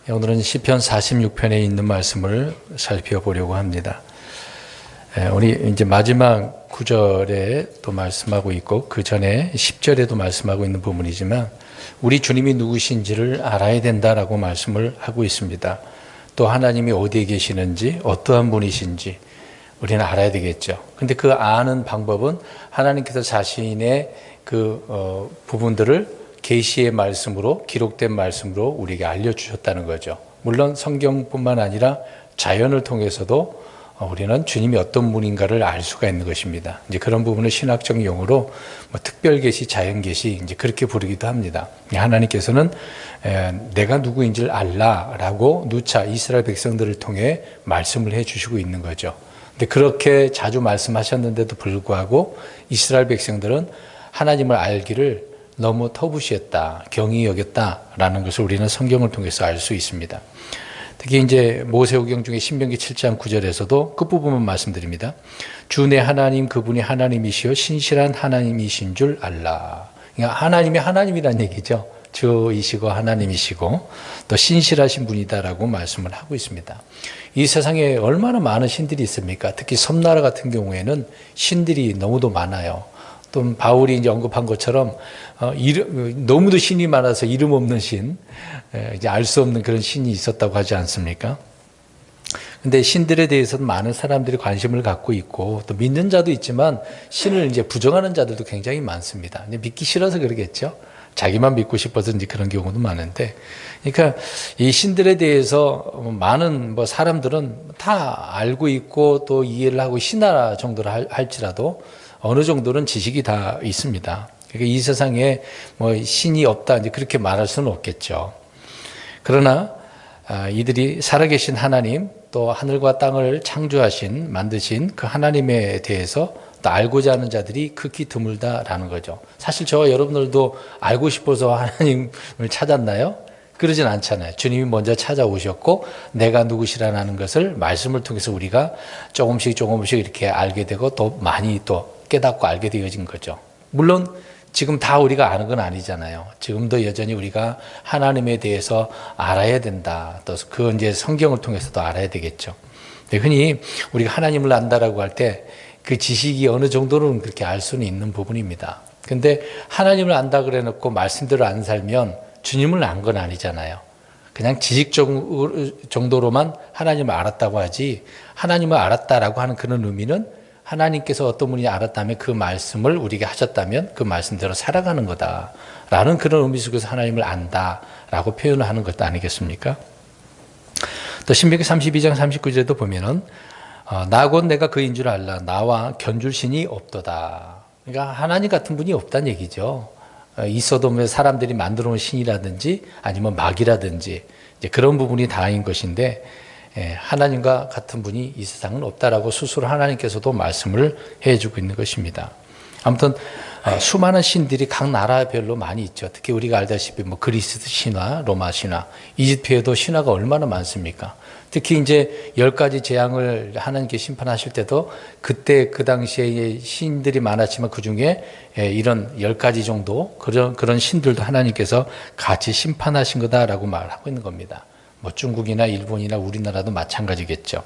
오늘은 시편 46편에 있는 말씀을 살펴보려고 합니다. 우리 이제 마지막 9절에 또 말씀하고 있고 그 전에 10절에도 말씀하고 있는 부분이지만 우리 주님이 누구신지를 알아야 된다라고 말씀을 하고 있습니다. 또 하나님이 어디에 계시는지 어떠한 분이신지 우리는 알아야 되겠죠. 근데 그 아는 방법은 하나님께서 자신의 그 부분들을 계시의 말씀으로 기록된 말씀으로 우리에게 알려주셨다는 거죠. 물론 성경뿐만 아니라 자연을 통해서도 우리는 주님이 어떤 분인가를 알 수가 있는 것입니다. 이제 그런 부분을 신학적 용어로 특별 계시, 자연 계시 이제 그렇게 부르기도 합니다. 하나님께서는 내가 누구인지를 알라라고 누차 이스라엘 백성들을 통해 말씀을 해주시고 있는 거죠. 근데 그렇게 자주 말씀하셨는데도 불구하고 이스라엘 백성들은 하나님을 알기를 너무 터부시했다, 경히 여겼다라는 것을 우리는 성경을 통해서 알 수 있습니다. 특히 이제 모세오경 중에 신명기 7장 9절에서도 끝부분만 말씀드립니다. 주 내 하나님 그분이 하나님이시요 신실한 하나님이신 줄 알라. 그러니까 하나님이 하나님이란 얘기죠. 주이시고 하나님이시고 또 신실하신 분이다라고 말씀을 하고 있습니다. 이 세상에 얼마나 많은 신들이 있습니까? 특히 섬나라 같은 경우에는 신들이 너무도 많아요. 또 바울이 이제 언급한 것처럼 너무도 신이 많아서 이름 없는 신, 이제 알 수 없는 그런 신이 있었다고 하지 않습니까? 근데 신들에 대해서는 많은 사람들이 관심을 갖고 있고 또 믿는 자도 있지만 신을 이제 부정하는 자들도 굉장히 많습니다. 이제 믿기 싫어서 그러겠죠. 자기만 믿고 싶어서 이제 그런 경우도 많은데, 그러니까 이 신들에 대해서 많은 사람들은 다 알고 있고 또 이해를 하고 신화 정도로 할지라도 어느 정도는 지식이 다 있습니다. 그러니까 이 세상에 신이 없다 이제 그렇게 말할 수는 없겠죠. 그러나 이들이 살아계신 하나님 또 하늘과 땅을 창조하신 만드신 그 하나님에 대해서 또 알고자 하는 자들이 극히 드물다라는 거죠. 사실 저와 여러분들도 알고 싶어서 하나님을 찾았나요? 그러진 않잖아요. 주님이 먼저 찾아오셨고 내가 누구시라는 것을 말씀을 통해서 우리가 조금씩 이렇게 알게 되고 또 많이 또 깨닫고 알게 되어진 거죠. 물론 지금 다 우리가 아는 건 아니잖아요. 지금도 여전히 우리가 하나님에 대해서 알아야 된다. 또 그 이제 성경을 통해서도 알아야 되겠죠. 흔히 우리가 하나님을 안다라고 할 때 그 지식이 어느 정도는 그렇게 알 수는 있는 부분입니다. 근데 하나님을 안다 그래 놓고 말씀대로 안 살면 주님을 안 건 아니잖아요. 그냥 지식 정도로만 하나님을 알았다고 하지 하나님을 알았다라고 하는 그런 의미는 하나님께서 어떤 분이 알았다면 그 말씀을 우리에게 하셨다면 그 말씀대로 살아가는 거다라는 그런 의미 속에서 하나님을 안다라고 표현을 하는 것도 아니겠습니까? 또 신명기 32장 39절에도 보면은 나 곧 내가 그인 줄 알라 나와 견줄 신이 없도다. 그러니까 하나님 같은 분이 없다는 얘기죠. 있어도 사람들이 만들어 놓은 신이라든지 아니면 마귀라든지 이제 그런 부분이 다인 것인데 하나님과 같은 분이 이 세상은 없다라고 스스로 하나님께서도 말씀을 해주고 있는 것입니다. 아무튼 수많은 신들이 각 나라별로 많이 있죠. 특히 우리가 알다시피 그리스 신화, 로마 신화, 이집트에도 신화가 얼마나 많습니까? 특히 이제 10가지 재앙을 하나님께 심판하실 때도 그때 그 당시에 신들이 많았지만 그 중에 이런 10가지 정도 그런 신들도 하나님께서 같이 심판하신 거다라고 말하고 있는 겁니다. 중국이나 일본이나 우리나라도 마찬가지겠죠.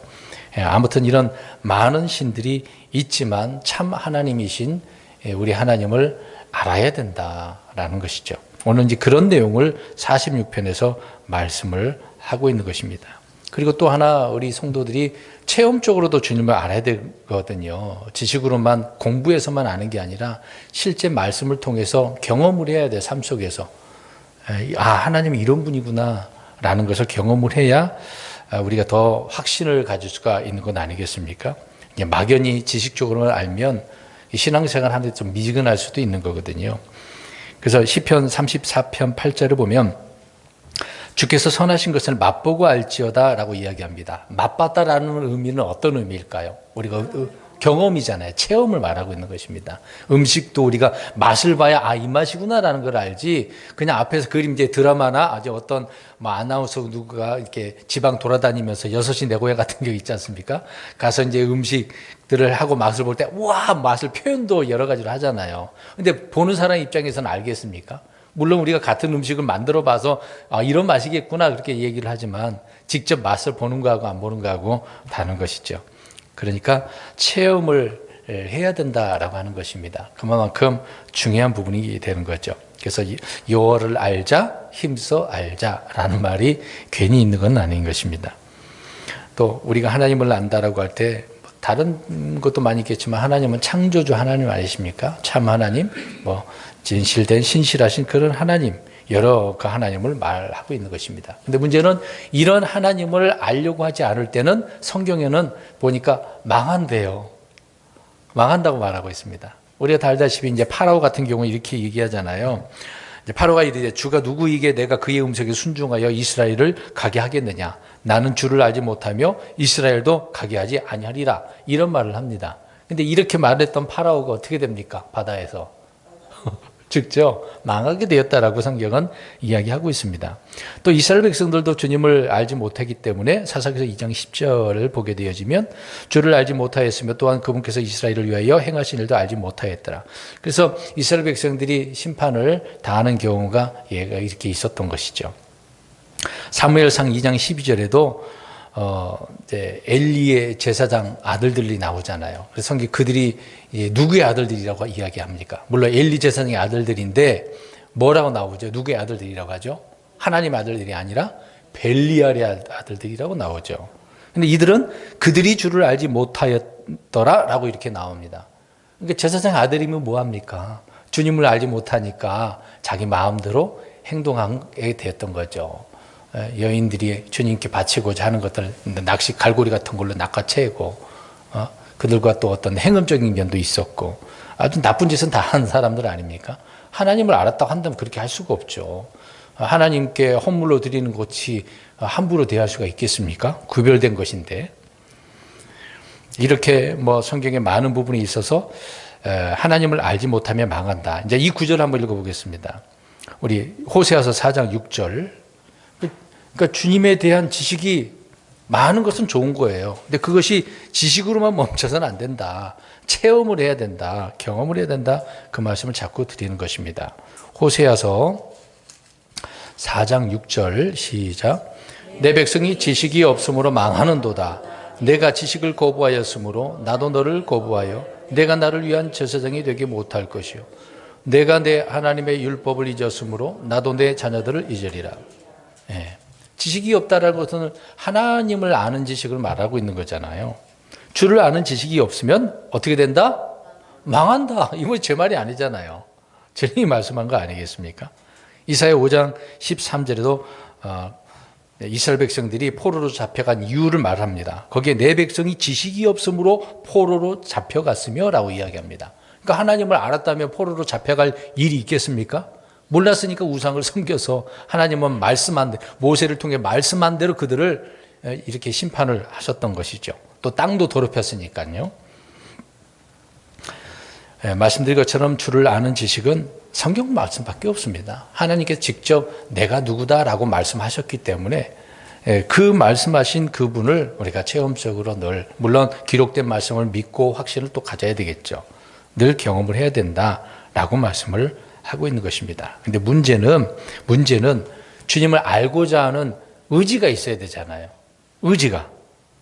아무튼 이런 많은 신들이 있지만 참 하나님이신 우리 하나님을 알아야 된다라는 것이죠. 오늘 이제 그런 내용을 46편에서 말씀을 하고 있는 것입니다. 그리고 또 하나 우리 성도들이 체험적으로도 주님을 알아야 되거든요. 지식으로만 공부해서만 아는 게 아니라 실제 말씀을 통해서 경험을 해야 돼요. 삶 속에서. 하나님이 이런 분이구나 라는 것을 경험을 해야 우리가 더 확신을 가질 수가 있는 건 아니겠습니까? 막연히 지식적으로만 알면 신앙생활 하는데 좀 미지근할 수도 있는 거거든요. 그래서 시편 34편 8절을 보면 주께서 선하신 것을 맛보고 알지어다 라고 이야기합니다. 맛봤다라는 의미는 어떤 의미일까요? 우리가 경험이잖아요. 체험을 말하고 있는 것입니다. 음식도 우리가 맛을 봐야 이 맛이구나라는 걸 알지 그냥 앞에서 그림 이제 드라마나 아주 어떤 아나운서 누가 이렇게 지방 돌아다니면서 6시 내 고향 같은 게 있지 않습니까? 가서 이제 음식들을 하고 맛을 볼 때 와 맛을 표현도 여러 가지로 하잖아요. 근데 보는 사람 입장에서는 알겠습니까? 물론 우리가 같은 음식을 만들어 봐서 이런 맛이겠구나 그렇게 얘기를 하지만 직접 맛을 보는 거하고 안 보는 거하고 다른 것이죠. 그러니까 체험을 해야 된다라고 하는 것입니다. 그만큼 중요한 부분이 되는 거죠. 그래서 여호와를 알자, 힘써 알자라는 말이 괜히 있는 건 아닌 것입니다. 또 우리가 하나님을 안다라고 할 때 다른 것도 많이 있겠지만 하나님은 창조주 하나님 아니십니까? 참 하나님, 진실된 신실하신 그런 하나님, 여러 그 하나님을 말하고 있는 것입니다. 근데 문제는 이런 하나님을 알려고 하지 않을 때는 성경에는 보니까 망한대요. 망한다고 말하고 있습니다. 우리가 다 알다시피 이제 파라오 같은 경우 이렇게 얘기하잖아요. 이제 파라오가 이르되 주가 누구이게 내가 그의 음성에 순종하여 이스라엘을 가게 하겠느냐? 나는 주를 알지 못하며 이스라엘도 가게 하지 아니하리라. 이런 말을 합니다. 근데 이렇게 말했던 파라오가 어떻게 됩니까? 바다에서 죽죠. 망하게 되었다라고 성경은 이야기하고 있습니다. 또 이스라엘 백성들도 주님을 알지 못했기 때문에 사사기서 2장 10절을 보게 되어지면 주를 알지 못하였으며 또한 그분께서 이스라엘을 위하여 행하신 일도 알지 못하였더라. 그래서 이스라엘 백성들이 심판을 당하는 경우가 이렇게 있었던 것이죠. 사무엘상 2장 12절에도 이제 엘리의 제사장 아들들이 나오잖아요. 그래서 성경 그들이 누구의 아들들이라고 이야기합니까? 물론 엘리 제사장의 아들들인데 뭐라고 나오죠? 누구의 아들들이라고 하죠? 하나님의 아들들이 아니라 벨리알의 아들들이라고 나오죠. 근데 이들은 그들이 주를 알지 못하였더라라고 이렇게 나옵니다. 그러니까 제사장 아들이면 뭐합니까? 주님을 알지 못하니까 자기 마음대로 행동하게 되었던 거죠. 여인들이 주님께 바치고자 하는 것들, 낚시 갈고리 같은 걸로 낚아채고, 그들과 또 어떤 행음적인 면도 있었고, 아주 나쁜 짓은 다 하는 사람들 아닙니까? 하나님을 알았다고 한다면 그렇게 할 수가 없죠. 하나님께 헌물로 드리는 것이 함부로 대할 수가 있겠습니까? 구별된 것인데. 이렇게 성경에 많은 부분이 있어서 하나님을 알지 못하면 망한다. 이제 이 구절 한번 읽어보겠습니다. 우리 호세아서 4장 6절. 그러니까 주님에 대한 지식이 많은 것은 좋은 거예요. 근데 그것이 지식으로만 멈춰서는 안 된다. 체험을 해야 된다. 경험을 해야 된다. 그 말씀을 자꾸 드리는 것입니다. 호세아서 4장 6절 시작. 내 백성이 지식이 없으므로 망하는도다. 내가 지식을 거부하였으므로 나도 너를 거부하여 내가 나를 위한 제사장이 되게 못할 것이요. 내가 내 하나님의 율법을 잊었으므로 나도 내 자녀들을 잊으리라. 지식이 없다라는 것은 하나님을 아는 지식을 말하고 있는 거잖아요. 주를 아는 지식이 없으면 어떻게 된다? 망한다. 이건 제 말이 아니잖아요. 주님이 말씀한 거 아니겠습니까? 이사야 5장 13절에도 이스라엘 백성들이 포로로 잡혀간 이유를 말합니다. 거기에 내 백성이 지식이 없으므로 포로로 잡혀갔으며 라고 이야기합니다. 그러니까 하나님을 알았다면 포로로 잡혀갈 일이 있겠습니까? 몰랐으니까 우상을 섬겨서 하나님은 말씀한 대로, 모세를 통해 말씀한 대로 그들을 이렇게 심판을 하셨던 것이죠. 또 땅도 더럽혔으니까요. 말씀드린 것처럼 주를 아는 지식은 성경 말씀밖에 없습니다. 하나님께서 직접 내가 누구다라고 말씀하셨기 때문에 그 말씀하신 그분을 우리가 체험적으로 늘, 물론 기록된 말씀을 믿고 확신을 또 가져야 되겠죠. 늘 경험을 해야 된다라고 말씀을 하고 있는 것입니다. 근데 문제는 주님을 알고자 하는 의지가 있어야 되잖아요. 의지가.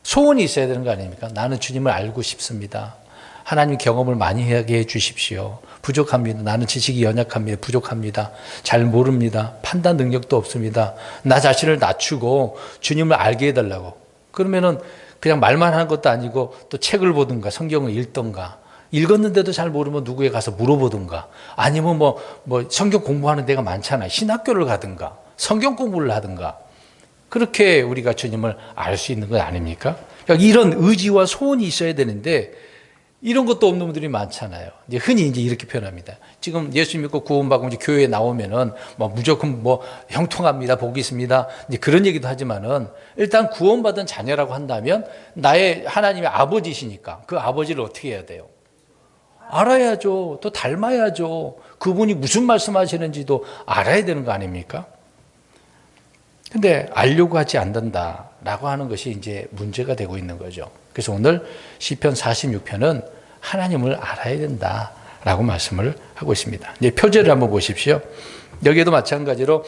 소원이 있어야 되는 거 아닙니까? 나는 주님을 알고 싶습니다. 하나님 경험을 많이 하게 해 주십시오. 부족합니다. 나는 지식이 연약합니다. 부족합니다. 잘 모릅니다. 판단 능력도 없습니다. 나 자신을 낮추고 주님을 알게 해달라고. 그러면은 그냥 말만 하는 것도 아니고 또 책을 보든가 성경을 읽던가, 읽었는데도 잘 모르면 누구에 가서 물어보든가, 아니면 성경 공부하는 데가 많잖아요. 신학교를 가든가 성경 공부를 하든가, 그렇게 우리가 주님을 알 수 있는 것 아닙니까? 그러니까 이런 의지와 소원이 있어야 되는데 이런 것도 없는 분들이 많잖아요. 흔히 이렇게 표현합니다. 지금 예수 믿고 구원받고 이제 교회에 나오면은 무조건 형통합니다, 복이 있습니다, 이제 그런 얘기도 하지만은 일단 구원받은 자녀라고 한다면 나의 하나님의 아버지시니까 그 아버지를 어떻게 해야 돼요? 알아야죠. 또 닮아야죠. 그분이 무슨 말씀하시는지도 알아야 되는 거 아닙니까? 근데 알려고 하지 않는다라고 하는 것이 이제 문제가 되고 있는 거죠. 그래서 오늘 시편 46편은 하나님을 알아야 된다라고 말씀을 하고 있습니다. 이제 표제를 한번 보십시오. 여기에도 마찬가지로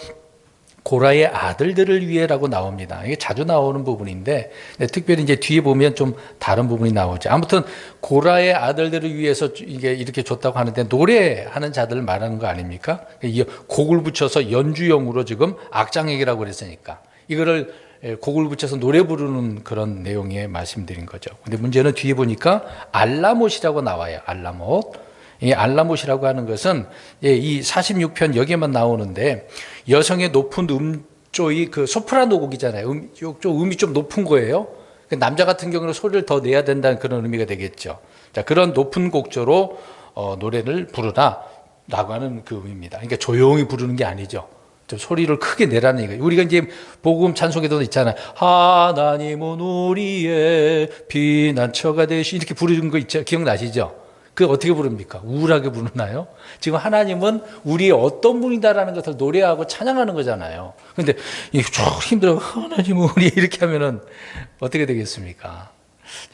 고라의 아들들을 위해라고 나옵니다. 이게 자주 나오는 부분인데 특별히 이제 뒤에 보면 좀 다른 부분이 나오죠. 아무튼 고라의 아들들을 위해서 이게 이렇게 줬다고 하는데 노래하는 자들을 말하는 거 아닙니까? 곡을 붙여서 연주용으로 지금 악장액이라고 그랬으니까 이거를 곡을 붙여서 노래 부르는 그런 내용의 말씀드린 거죠. 근데 문제는 뒤에 보니까 알라못이라고 나와요. 알라못. 이 알라못이라고 하는 것은 이 46편 여기에만 나오는데 여성의 높은 음조의 그 소프라노 곡이잖아요. 음이 좀 높은 거예요. 남자 같은 경우는 소리를 더 내야 된다는 그런 의미가 되겠죠. 자, 그런 높은 곡조로 노래를 부르라 라고 하는 그 의미입니다. 그러니까 조용히 부르는 게 아니죠. 좀 소리를 크게 내라는 얘기예요. 우리가 이제 복음 찬송에도 있잖아요. 하나님은 우리의 피난처가 되시 이렇게 부르는 거 있죠. 기억나시죠? 그 어떻게 부릅니까? 우울하게 부르나요? 지금 하나님은 우리의 어떤 분이다라는 것을 노래하고 찬양하는 거잖아요. 근데 이게 쭉 힘들어. 하나님은 우리 이렇게 하면은 어떻게 되겠습니까?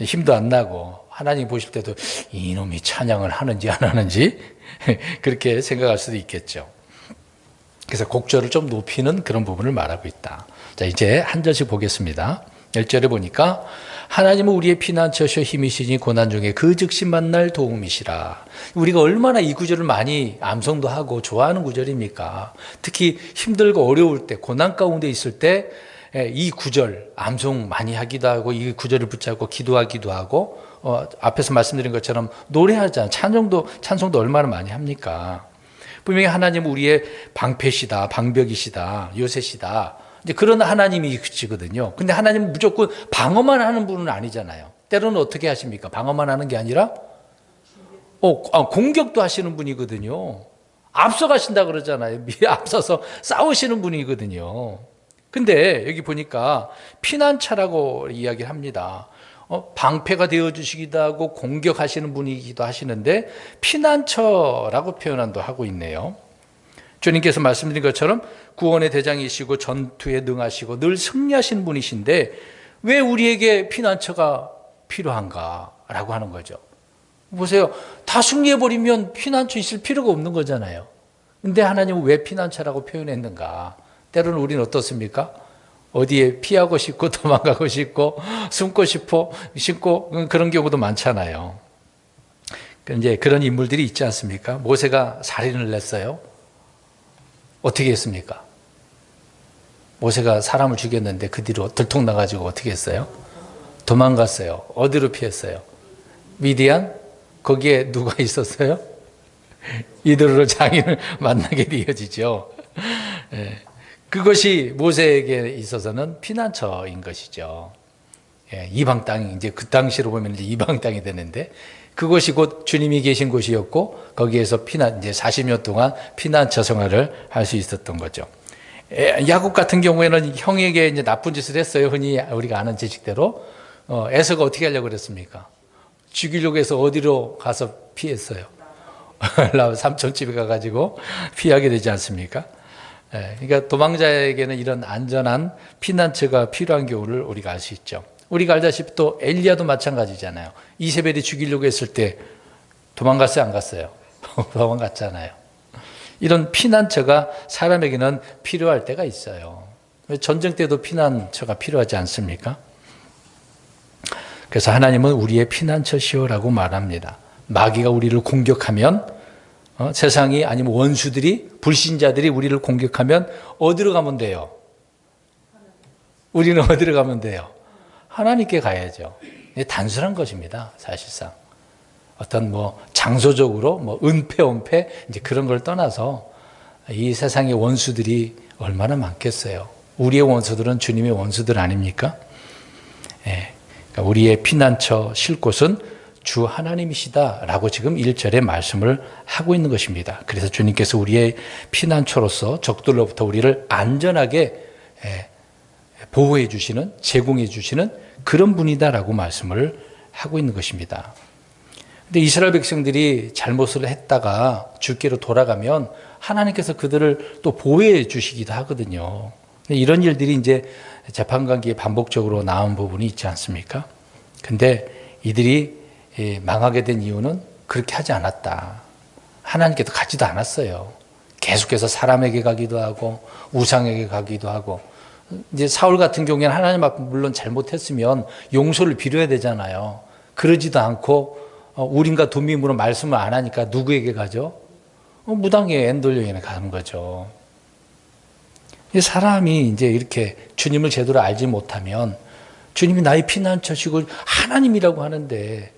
힘도 안 나고 하나님 보실 때도 이놈이 찬양을 하는지 안 하는지 그렇게 생각할 수도 있겠죠. 그래서 곡조를 좀 높이는 그런 부분을 말하고 있다. 자, 이제 한 절씩 보겠습니다. 1절에 보니까 하나님은 우리의 피난처시오 힘이시니 고난 중에 그 즉시 만날 도움이시라. 우리가 얼마나 이 구절을 많이 암송도 하고 좋아하는 구절입니까? 특히 힘들고 어려울 때 고난 가운데 있을 때 이 구절 암송 많이 하기도 하고 이 구절을 붙잡고 기도하기도 하고 앞에서 말씀드린 것처럼 노래하잖아요. 찬송도 얼마나 많이 합니까? 분명히 하나님은 우리의 방패시다, 방벽이시다, 요새시다. 이제 그런 하나님이시거든요. 근데 하나님은 무조건 방어만 하는 분은 아니잖아요. 때로는 어떻게 하십니까? 방어만 하는 게 아니라 공격도 하시는 분이거든요. 앞서가신다 그러잖아요. 앞서서 싸우시는 분이거든요. 근데 여기 보니까 피난처라고 이야기를 합니다. 방패가 되어주시기도 하고 공격하시는 분이기도 하시는데 피난처라고 표현도 하고 있네요. 주님께서 말씀드린 것처럼 구원의 대장이시고 전투에 능하시고 늘 승리하시는 분이신데 왜 우리에게 피난처가 필요한가라고 하는 거죠. 보세요. 다 승리해버리면 피난처 있을 필요가 없는 거잖아요. 근데 하나님은 왜 피난처라고 표현했는가? 때로는 우리는 어떻습니까? 어디에 피하고 싶고 도망가고 싶고 숨고 싶고 그런 경우도 많잖아요. 이제 그런 인물들이 있지 않습니까? 모세가 살인을 냈어요. 어떻게 했습니까? 모세가 사람을 죽였는데 그 뒤로 들통나가지고 어떻게 했어요? 도망갔어요. 어디로 피했어요? 미디안? 거기에 누가 있었어요? 이드로 장인을 만나게 되어지죠. 그것이 모세에게 있어서는 피난처인 것이죠. 이방 땅이 이제 그 당시로 보면 이제 이방 땅이 되는데 그것이 곧 주님이 계신 곳이었고 거기에서 이제 40년 동안 피난처 생활을 할 수 있었던 거죠. 야곱 같은 경우에는 형에게 이제 나쁜 짓을 했어요. 흔히 우리가 아는 지식대로. 에서가 어떻게 하려고 그랬습니까? 죽이려고 해서 어디로 가서 피했어요? 삼촌집에 가가지고 피하게 되지 않습니까? 그러니까 도망자에게는 이런 안전한 피난처가 필요한 경우를 우리가 알 수 있죠. 우리가 알다시피 또 엘리야도 마찬가지잖아요. 이세벨이 죽이려고 했을 때 도망갔어요, 안 갔어요? 도망갔잖아요. 이런 피난처가 사람에게는 필요할 때가 있어요. 전쟁 때도 피난처가 필요하지 않습니까? 그래서 하나님은 우리의 피난처시오라고 말합니다. 마귀가 우리를 공격하면 세상이 아니면 원수들이 불신자들이 우리를 공격하면 어디로 가면 돼요? 우리는 어디로 가면 돼요? 하나님께 가야죠. 단순한 것입니다. 사실상 어떤 장소적으로 은폐, 온폐 이제 그런 걸 떠나서 이 세상의 원수들이 얼마나 많겠어요. 우리의 원수들은 주님의 원수들 아닙니까? 그러니까 우리의 피난처 쉴 곳은 주 하나님이시다라고 지금 1절에 말씀을 하고 있는 것입니다. 그래서 주님께서 우리의 피난처로서 적들로부터 우리를 안전하게 보호해 주시는, 제공해 주시는 그런 분이다라고 말씀을 하고 있는 것입니다. 근데 이스라엘 백성들이 잘못을 했다가 주께로 돌아가면 하나님께서 그들을 또 보호해 주시기도 하거든요. 이런 일들이 이제 재판관계에 반복적으로 나온 부분이 있지 않습니까? 근데 이들이 망하게 된 이유는 그렇게 하지 않았다. 하나님께서 가지도 않았어요. 계속해서 사람에게 가기도 하고 우상에게 가기도 하고, 이제 사울 같은 경우에는 하나님 앞에 물론 잘못했으면 용서를 빌어야 되잖아요. 그러지도 않고 우린과 둠밈으로 말씀을 안 하니까 누구에게 가죠? 무당의 엔돌령에게 가는 거죠. 사람이 이제 이렇게 주님을 제대로 알지 못하면, 주님이 나의 피난처시고 하나님이라고 하는데,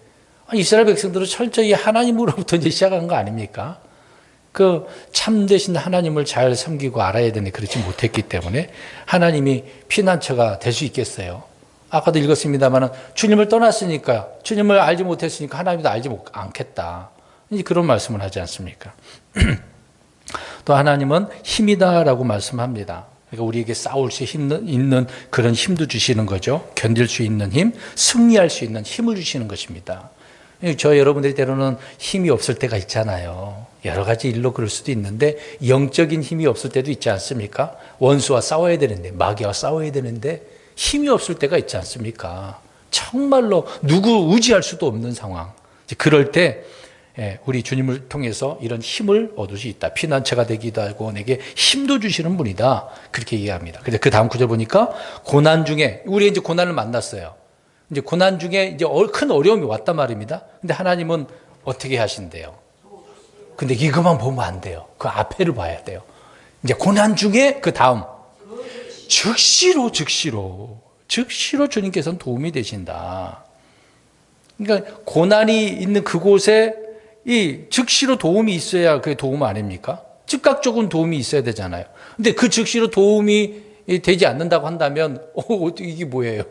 이스라엘 백성들은 철저히 하나님으로부터 이제 시작한 거 아닙니까? 그 참되신 하나님을 잘 섬기고 알아야 되는데 그렇지 못했기 때문에 하나님이 피난처가 될 수 있겠어요? 아까도 읽었습니다만 주님을 떠났으니까, 주님을 알지 못했으니까 하나님도 알지 않겠다, 이제 그런 말씀을 하지 않습니까? 또 하나님은 힘이다라고 말씀합니다. 그러니까 우리에게 싸울 수 있는 그런 힘도 주시는 거죠. 견딜 수 있는 힘, 승리할 수 있는 힘을 주시는 것입니다. 저 여러분들이 때로는 힘이 없을 때가 있잖아요. 여러 가지 일로 그럴 수도 있는데 영적인 힘이 없을 때도 있지 않습니까? 원수와 싸워야 되는데, 마귀와 싸워야 되는데 힘이 없을 때가 있지 않습니까? 정말로 누구 의지할 수도 없는 상황. 그럴 때 우리 주님을 통해서 이런 힘을 얻을 수 있다. 피난처가 되기도 하고 내게 힘도 주시는 분이다. 그렇게 이해합니다. 근데 그 다음 구절 보니까 고난 중에, 우리 이제 고난을 만났어요. 이제 고난 중에 이제 큰 어려움이 왔단 말입니다. 근데 하나님은 어떻게 하신대요? 근데 이것만 보면 안 돼요. 그 앞에를 봐야 돼요. 이제 고난 중에 그 다음 즉시로 주님께서는 도움이 되신다. 그러니까 고난이 있는 그곳에 이 즉시로 도움이 있어야 그게 도움 아닙니까? 즉각적인 도움이 있어야 되잖아요. 근데 그 즉시로 도움이 되지 않는다고 한다면 이게 뭐예요?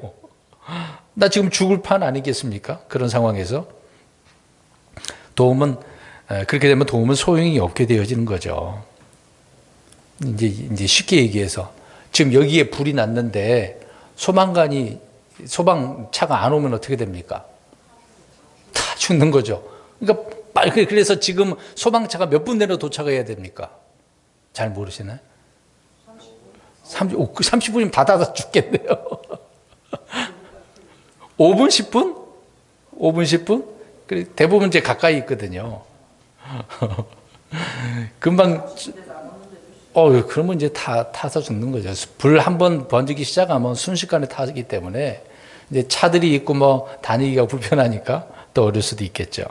나 지금 죽을 판 아니겠습니까? 그런 상황에서 도움은, 그렇게 되면 도움은 소용이 없게 되어지는 거죠. 이제 쉽게 얘기해서 지금 여기에 불이 났는데 소방차가 안 오면 어떻게 됩니까? 다 죽는 거죠. 그러니까 그래서 지금 소방차가 몇 분 내로 도착해야 됩니까? 잘 모르시나요? 30분이면 다 닫아 죽겠네요. 5분, 10분? 5분, 10분? 대부분 이제 가까이 있거든요. 금방, 그러면 이제 타서 죽는 거죠. 불 한번 번지기 시작하면 순식간에 타기 때문에 이제 차들이 있고 뭐 다니기가 불편하니까 또 어려울 수도 있겠죠.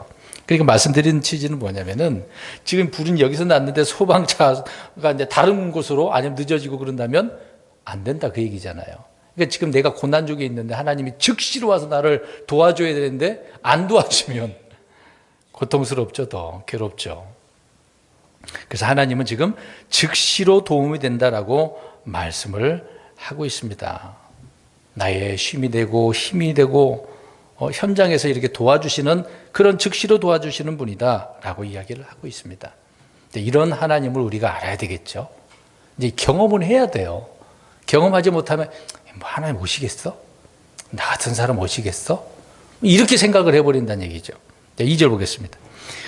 그러니까 말씀드린 취지는 뭐냐면은 지금 불은 여기서 났는데 소방차가 이제 다른 곳으로 아니면 늦어지고 그런다면 안 된다, 그 얘기잖아요. 그러니까 지금 내가 고난 중에 있는데 하나님이 즉시로 와서 나를 도와줘야 되는데 안 도와주면 고통스럽죠, 더 괴롭죠. 그래서 하나님은 지금 즉시로 도움이 된다라고 말씀을 하고 있습니다. 나의 쉼이 되고 힘이 되고 현장에서 이렇게 도와주시는, 그런 즉시로 도와주시는 분이다라고 이야기를 하고 있습니다. 이런 하나님을 우리가 알아야 되겠죠. 이제 경험은 해야 돼요. 경험하지 못하면 뭐 하나님 오시겠어? 나 같은 사람 오시겠어? 이렇게 생각을 해버린다는 얘기죠. 2절 보겠습니다.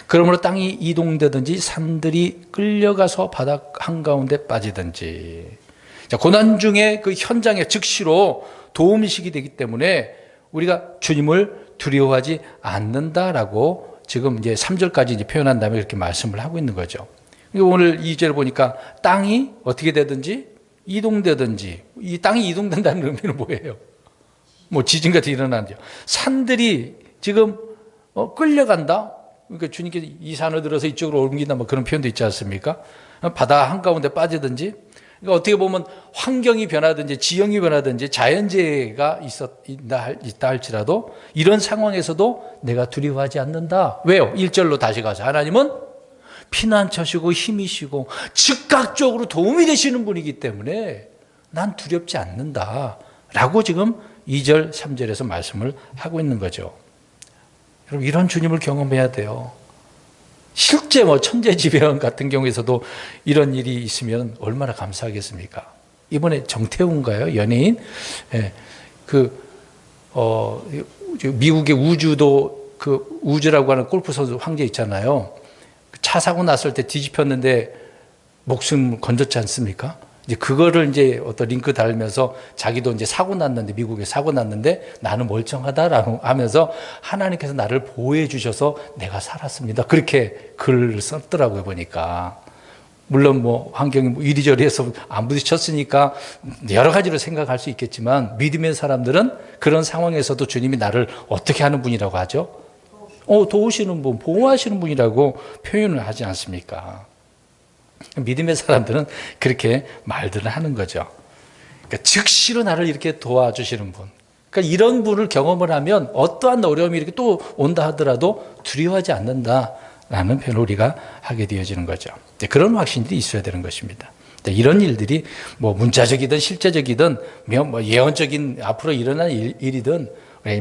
그러므로 땅이 이동되든지 산들이 끌려가서 바닥 한가운데 빠지든지. 자, 고난 중에 그 현장에 즉시로 도움이시기 되기 때문에 우리가 주님을 두려워하지 않는다라고 지금 이제 3절까지 이제 표현한 다음에 이렇게 말씀을 하고 있는 거죠. 오늘 2절 보니까 땅이 어떻게 되든지 이동되든지, 이 땅이 이동된다는 의미는 뭐예요? 뭐 지진 같은 게 일어나는데요. 산들이 지금 끌려간다. 그러니까 주님께서 이 산을 들어서 이쪽으로 옮긴다, 뭐 그런 표현도 있지 않습니까? 바다 한가운데 빠지든지, 그러니까 어떻게 보면 환경이 변하든지 지형이 변하든지 자연재해가 있다 할지라도 이런 상황에서도 내가 두려워하지 않는다. 왜요? 1절로 다시 가서 하나님은 피난처시고 힘이시고 즉각적으로 도움이 되시는 분이기 때문에 난 두렵지 않는다 라고 지금 2절 3절에서 말씀을 하고 있는 거죠. 여러분, 이런 주님을 경험해야 돼요. 실제 뭐 천재지변 같은 경우에서도 이런 일이 있으면 얼마나 감사하겠습니까? 이번에 정태웅인가요? 연예인? 미국의 우주도, 그 우주라고 하는 골프 선수 황제 있잖아요. 차 사고 났을 때 뒤집혔는데 목숨 건졌지 않습니까? 이제 그거를 이제 어떤 링크 달면서 자기도 이제 사고 났는데, 미국에 사고 났는데 나는 멀쩡하다라고 하면서 하나님께서 나를 보호해 주셔서 내가 살았습니다. 그렇게 글을 썼더라고요, 보니까. 물론 뭐 환경이 뭐 이리저리 해서 안 부딪혔으니까 여러 가지로 생각할 수 있겠지만 믿음의 사람들은 그런 상황에서도 주님이 나를 어떻게 하는 분이라고 하죠? 도우시는 분, 보호하시는 분이라고 표현을 하지 않습니까? 믿음의 사람들은 그렇게 말들을 하는 거죠. 그러니까 즉시로 나를 이렇게 도와주시는 분. 그러니까 이런 분을 경험을 하면 어떠한 어려움이 이렇게 또 온다 하더라도 두려워하지 않는다라는 표현을 우리가 하게 되어지는 거죠. 그런 확신들이 있어야 되는 것입니다. 이런 일들이 뭐 문자적이든 실제적이든 뭐 예언적인 앞으로 일어날 일이든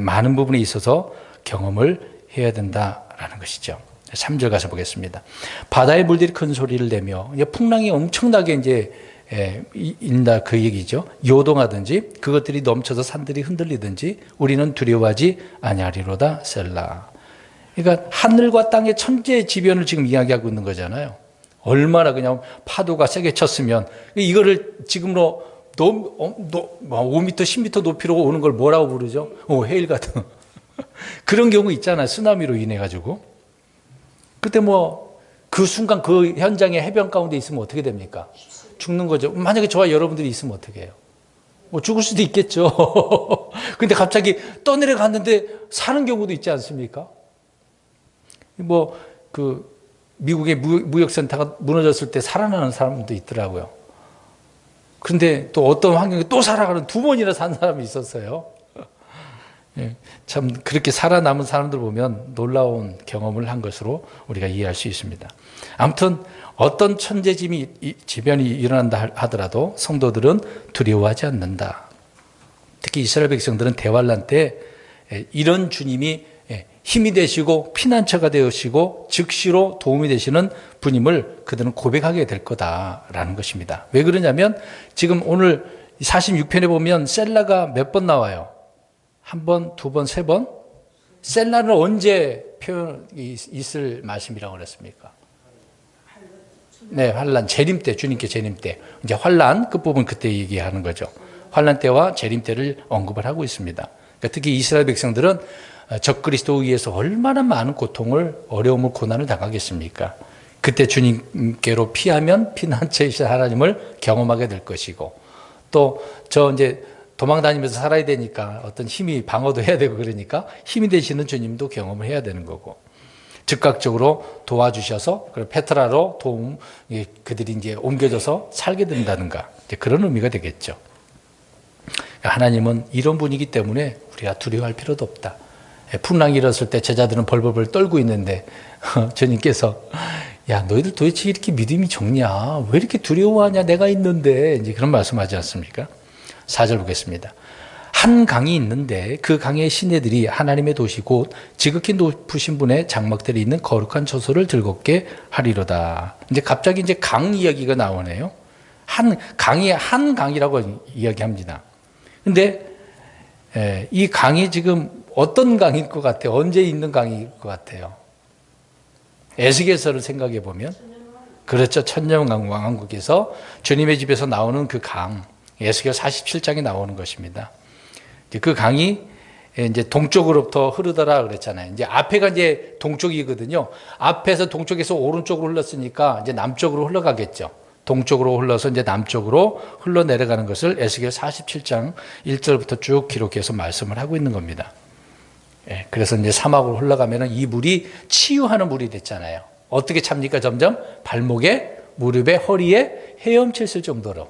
많은 부분에 있어서 경험을 해야 된다라는 것이죠. 3절 가서 보겠습니다. 바다의 물들이 큰 소리를 내며 풍랑이 엄청나게 이제 인다 그 얘기죠. 요동하든지 그것들이 넘쳐서 산들이 흔들리든지 우리는 두려워하지 아니하리로다 셀라. 그러니까 하늘과 땅의 천재지변을 지금 이야기하고 있는 거잖아요. 얼마나 그냥 파도가 세게 쳤으면 이거를 지금으로 5m, 10m 높이로 오는 걸 뭐라고 부르죠? 해일 같은 그런 경우 있잖아요. 쓰나미로 인해 가지고 그때 뭐 그 순간 그 현장에 해변 가운데 있으면 어떻게 됩니까? 죽는 거죠. 만약에 저와 여러분들이 있으면 어떻게 해요? 뭐 죽을 수도 있겠죠. 근데 갑자기 떠내려갔는데 사는 경우도 있지 않습니까? 뭐 그 미국의 무역센터가 무너졌을 때 살아나는 사람도 있더라고요. 그런데 또 어떤 환경에 또 살아가는 2번이나 산 사람이 있었어요. 참 그렇게 살아남은 사람들 보면 놀라운 경험을 한 것으로 우리가 이해할 수 있습니다. 아무튼 어떤 천재지변이 일어난다 하더라도 성도들은 두려워하지 않는다. 특히 이스라엘 백성들은 대환란 때 이런 주님이 힘이 되시고 피난처가 되시고 즉시로 도움이 되시는 분임을 그들은 고백하게 될 거다라는 것입니다. 왜 그러냐면 지금 오늘 46편에 보면 셀라가 몇 번 나와요? 1번, 2번, 3번? 셀라는 언제 표현이 있을 말씀이라고 그랬습니까? 네, 환란, 재림 때, 주님께 재림 때. 이제 환란 끝부분 그때 얘기하는 거죠. 환란 때와 재림 때를 언급을 하고 있습니다. 그러니까 특히 이스라엘 백성들은 적그리스도에 의해서 얼마나 많은 고통을, 어려움을, 고난을 당하겠습니까? 그때 주님께로 피하면 피난처이신 하나님을 경험하게 될 것이고, 또 이제 도망 다니면서 살아야 되니까 어떤 힘이 방어도 해야 되고 그러니까 힘이 되시는 주님도 경험을 해야 되는 거고, 즉각적으로 도와주셔서 페트라로 그들이 이제 옮겨져서 살게 된다든가 이제 그런 의미가 되겠죠. 하나님은 이런 분이기 때문에 우리가 두려워할 필요도 없다. 풍랑이 일었을 때 제자들은 벌벌벌 떨고 있는데 주님께서 야 너희들 도대체 이렇게 믿음이 적냐? 왜 이렇게 두려워하냐? 내가 있는데 이제 그런 말씀하지 않습니까? 4절 보겠습니다. 한 강이 있는데 그 강의 시내들이 하나님의 도시 곧 지극히 높으신 분의 장막들이 있는 거룩한 처소를 즐겁게 하리로다. 이제 갑자기 이제 강 이야기가 나오네요. 한 강이라고 이야기합니다. 근데 이 강이 지금 어떤 강일 것 같아요? 언제 있는 강일 것 같아요? 에스겔서를 생각해 보면 그렇죠. 천년왕국에서 주님의 집에서 나오는 그 강, 에스겔 47장에 나오는 것입니다. 그 강이 이제 동쪽으로부터 흐르더라 그랬잖아요. 이제 앞에가 이제 동쪽이거든요. 앞에서 동쪽에서 오른쪽으로 흘렀으니까 이제 남쪽으로 흘러가겠죠. 동쪽으로 흘러서 이제 남쪽으로 흘러내려가는 것을 에스겔 47장 1절부터 쭉 기록해서 말씀을 하고 있는 겁니다. 그래서 이제 사막으로 흘러가면은 이 물이 치유하는 물이 됐잖아요. 어떻게 찹니까? 점점 발목에, 무릎에, 허리에 헤엄쳐 있을 정도로.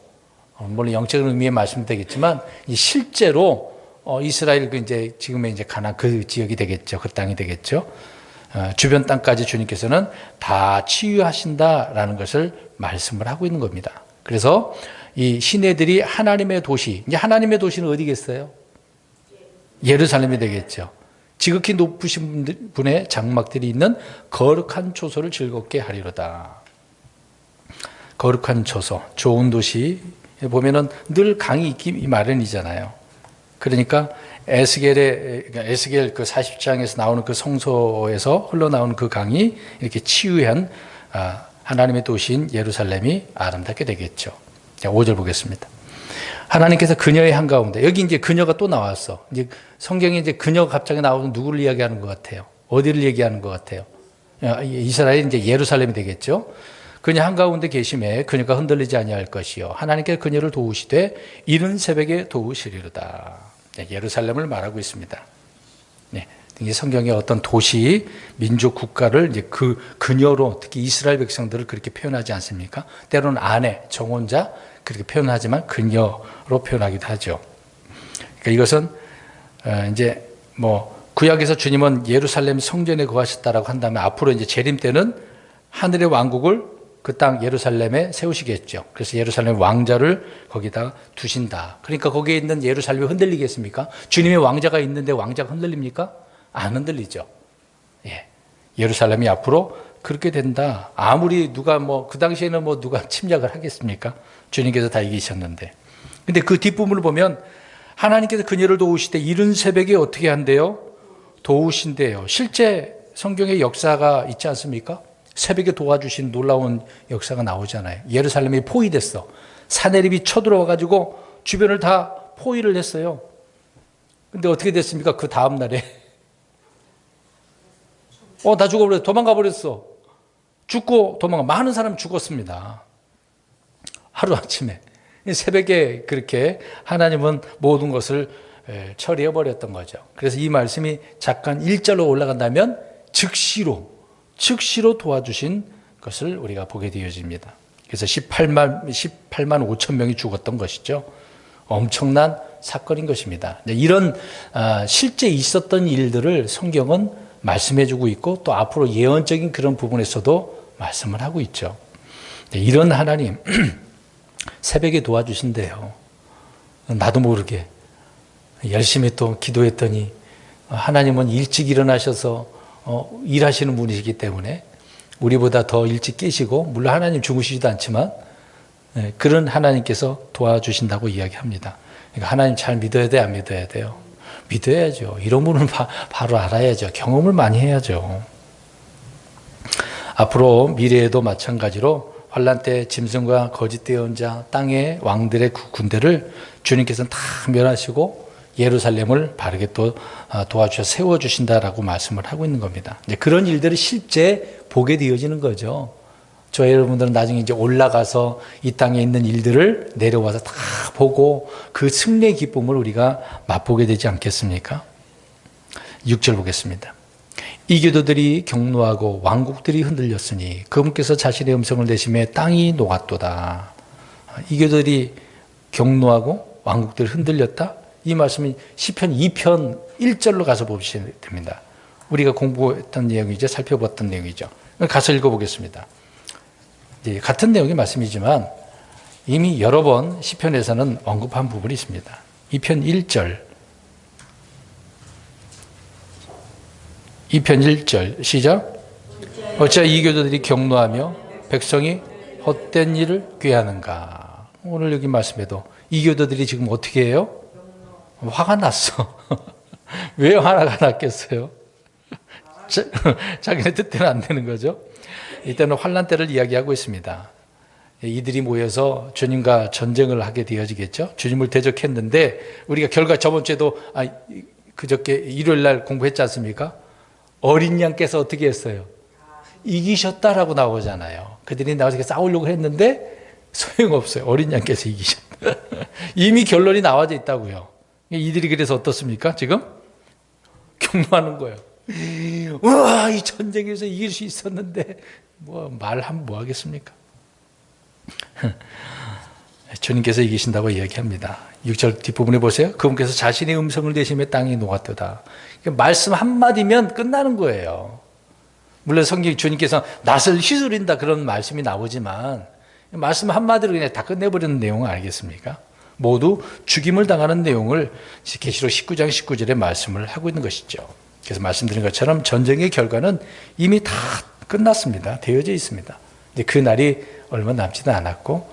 물론 영적인 의미의 말씀도 되겠지만 실제로 이스라엘 이제 지금의 이제 가나안 그 지역이 되겠죠. 그 땅이 되겠죠. 주변 땅까지 주님께서는 다 치유하신다라는 것을 말씀을 하고 있는 겁니다. 그래서 이 시내들이 하나님의 도시, 이제 하나님의 도시는 어디겠어요? 예루살렘이 되겠죠. 지극히 높으신 분의 장막들이 있는 거룩한 초소를 즐겁게 하리로다. 거룩한 초소, 좋은 도시 보면은 늘 강이 있기 마련이잖아요. 그러니까 에스겔 그 40장에서 나오는 그 성소에서 흘러나오는 그 강이 이렇게 치유한 하나님의 도시인 예루살렘이 아름답게 되겠죠. 5절 보겠습니다. 하나님께서 그녀의 한가운데, 여기 이제 그녀가 또 나왔어. 이제 성경에 이제 그녀가 갑자기 나오면 누구를 이야기하는 것 같아요? 어디를 얘기하는 것 같아요? 이스라엘 이제 예루살렘이 되겠죠. 그녀 한가운데 계심에 그녀가 흔들리지 아니할 것이요 하나님께 그녀를 도우시되 이른 새벽에 도우시리로다. 네, 예루살렘을 말하고 있습니다. 네, 이 성경의 어떤 도시, 민족, 국가를 이제 그 그녀로 특히 이스라엘 백성들을 그렇게 표현하지 않습니까? 때로는 아내, 정혼자 그렇게 표현하지만 그녀로 표현하기도 하죠. 그러니까 이것은 이제 구약에서 주님은 예루살렘 성전에 거하셨다라고 한다면 앞으로 이제 재림 때는 하늘의 왕국을 그 땅 예루살렘에 세우시겠죠. 그래서 예루살렘 왕자를 거기다 두신다. 그러니까 거기에 있는 예루살렘이 흔들리겠습니까? 주님의 왕자가 있는데 왕자가 흔들립니까? 안 흔들리죠. 예. 예루살렘이 앞으로 그렇게 된다. 아무리 누가 그 당시에는 누가 침략을 하겠습니까? 주님께서 다 이기셨는데. 근데 그 뒷부분을 보면 하나님께서 그녀를 도우시되 이른 새벽에 어떻게 한대요? 도우신대요. 실제 성경의 역사가 있지 않습니까? 새벽에 도와주신 놀라운 역사가 나오잖아요. 예루살렘이 포위됐어. 사내립이 쳐들어와가지고 주변을 다 포위를 했어요. 근데 어떻게 됐습니까? 그 다음 날에 다 죽어버렸어. 도망가 버렸어. 죽고 도망가. 많은 사람 죽었습니다. 하루아침에. 새벽에 그렇게 하나님은 모든 것을 처리해 버렸던 거죠. 그래서 이 말씀이 잠깐 1절로 올라간다면 즉시로 도와주신 것을 우리가 보게 되어집니다. 그래서 18만 5천 명이 죽었던 것이죠. 엄청난 사건인 것입니다. 이런 실제 있었던 일들을 성경은 말씀해주고 있고 또 앞으로 예언적인 그런 부분에서도 말씀을 하고 있죠. 이런 하나님 새벽에 도와주신대요. 나도 모르게 열심히 또 기도했더니 하나님은 일찍 일어나셔서 일하시는 분이시기 때문에 우리보다 더 일찍 깨시고 물론 하나님 주무시지도 않지만 그런 하나님께서 도와주신다고 이야기합니다. 그러니까 하나님 잘 믿어야 돼, 안 믿어야 돼요? 믿어야죠. 이런 분은 바로 알아야죠. 경험을 많이 해야죠. 앞으로 미래에도 마찬가지로 환난 때 짐승과 거짓 예언자 땅의 왕들의 군대를 주님께서는 다 멸하시고 예루살렘을 바르게 또 도와주셔서 세워주신다라고 말씀을 하고 있는 겁니다. 이제 그런 일들을 실제 보게 되어지는 거죠. 저 여러분들은 나중에 이제 올라가서 이 땅에 있는 일들을 내려와서 다 보고 그 승리의 기쁨을 우리가 맛보게 되지 않겠습니까? 6절 보겠습니다. 이교도들이 경노하고 왕국들이 흔들렸으니 그분께서 자신의 음성을 내심에 땅이 녹았도다. 이교도들이 경노하고 왕국들이 흔들렸다? 이 말씀이 시편 2편 1절로 가서 보시면 됩니다. 우리가 공부했던 내용이죠. 살펴봤던 내용이죠. 가서 읽어보겠습니다. 같은 내용의 말씀이지만 이미 여러 번 시편에서는 언급한 부분이 있습니다. 2편 1절 2편 1절 시작. 어찌 이교도들이 경노하며 백성이 헛된 일을 꾀하는가. 오늘 여기 말씀에도 이교도들이 지금 어떻게 해요? 화가 났어. 왜 화가 났겠어요? 자기네 뜻대로 안 되는 거죠. 이때는 환난 때를 이야기하고 있습니다. 이들이 모여서 주님과 전쟁을 하게 되어지겠죠. 주님을 대적했는데 우리가 결과 저번 주에도 그저께 일요일 날 공부했지 않습니까? 어린 양께서 어떻게 했어요? 이기셨다라고 나오잖아요. 그들이 나와서 싸우려고 했는데 소용없어요. 어린 양께서 이기셨다. 이미 결론이 나와져 있다고요. 이들이 그래서 어떻습니까? 지금 경노하는 거예요. 우와, 이 전쟁에서 이길 수 있었는데 말하면 뭐 하겠습니까? 주님께서 이기신다고 이야기합니다. 6절 뒷부분에 보세요. 그분께서 자신의 음성을 내심에 땅이 녹았도다. 말씀 한마디면 끝나는 거예요. 물론 성경 주님께서 낫을 휘두른다 그런 말씀이 나오지만 말씀 한마디로 그냥 다 끝내버리는 내용은 아니겠습니까? 모두 죽임을 당하는 내용을 계시록 19장 19절에 말씀을 하고 있는 것이죠. 그래서 말씀드린 것처럼 전쟁의 결과는 이미 다 끝났습니다. 되어져 있습니다. 근데 그 날이 얼마 남지도 않았고,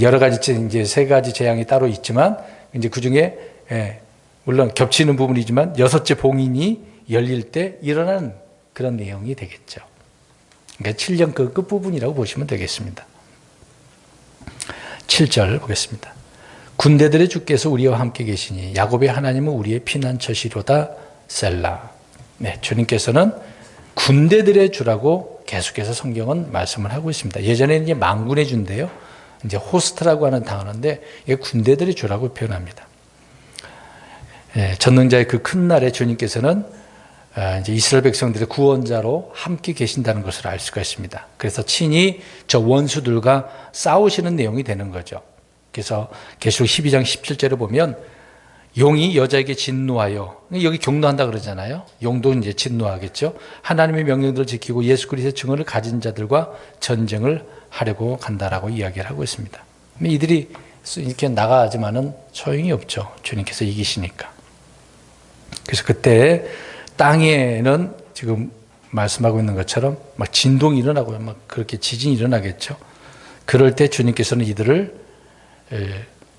여러 가지 이제 세 가지 재앙이 따로 있지만, 이제 그 중에 물론 겹치는 부분이지만 6째 봉인이 열릴 때 일어나는 그런 내용이 되겠죠. 그러니까 7년 그 끝부분이라고 보시면 되겠습니다. 7절 보겠습니다. 군대들의 주께서 우리와 함께 계시니 야곱의 하나님은 우리의 피난처시로다 셀라. 네, 주님께서는 군대들의 주라고 계속해서 성경은 말씀을 하고 있습니다. 예전에는 이제 망군의 주인데요. 이제 호스트라고 하는 단어인데 이게 군대들의 주라고 표현합니다. 전능자의 그 큰 날에 주님께서는 이제 이스라엘 백성들의 구원자로 함께 계신다는 것을 알 수가 있습니다. 그래서 친히 저 원수들과 싸우시는 내용이 되는 거죠. 그래서 계시록 12장 17절에 보면 용이 여자에게 진노하여, 여기 경노한다 그러잖아요. 용도 이제 진노하겠죠. 하나님의 명령들을 지키고 예수 그리스도의 증언을 가진 자들과 전쟁을 하려고 간다라고 이야기를 하고 있습니다. 이들이 이렇게 나가지만은 소용이 없죠. 주님께서 이기시니까. 그래서 그때 땅에는 지금 말씀하고 있는 것처럼 막 진동이 일어나고 막 그렇게 지진이 일어나겠죠. 그럴 때 주님께서는 이들을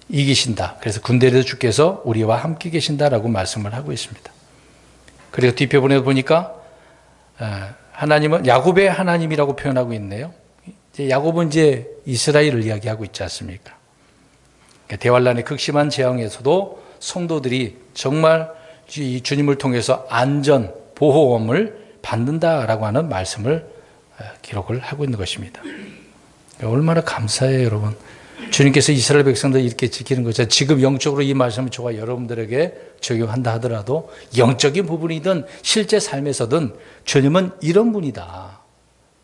이기신다. 그래서 군대에서 주께서 우리와 함께 계신다라고 말씀을 하고 있습니다. 그리고 뒷부분에 보니까 하나님은 야곱의 하나님이라고 표현하고 있네요. 야곱은 이제 이스라엘을 이야기하고 있지 않습니까? 대환란의 극심한 재앙에서도 성도들이 정말 이 주님을 통해서 안전, 보호함을 받는다라고 하는 말씀을 기록을 하고 있는 것입니다. 얼마나 감사해요, 여러분. 주님께서 이스라엘 백성들 이렇게 지키는 거죠. 지금 영적으로 이 말씀을 저와 여러분들에게 적용한다 하더라도 영적인 부분이든 실제 삶에서든 주님은 이런 분이다.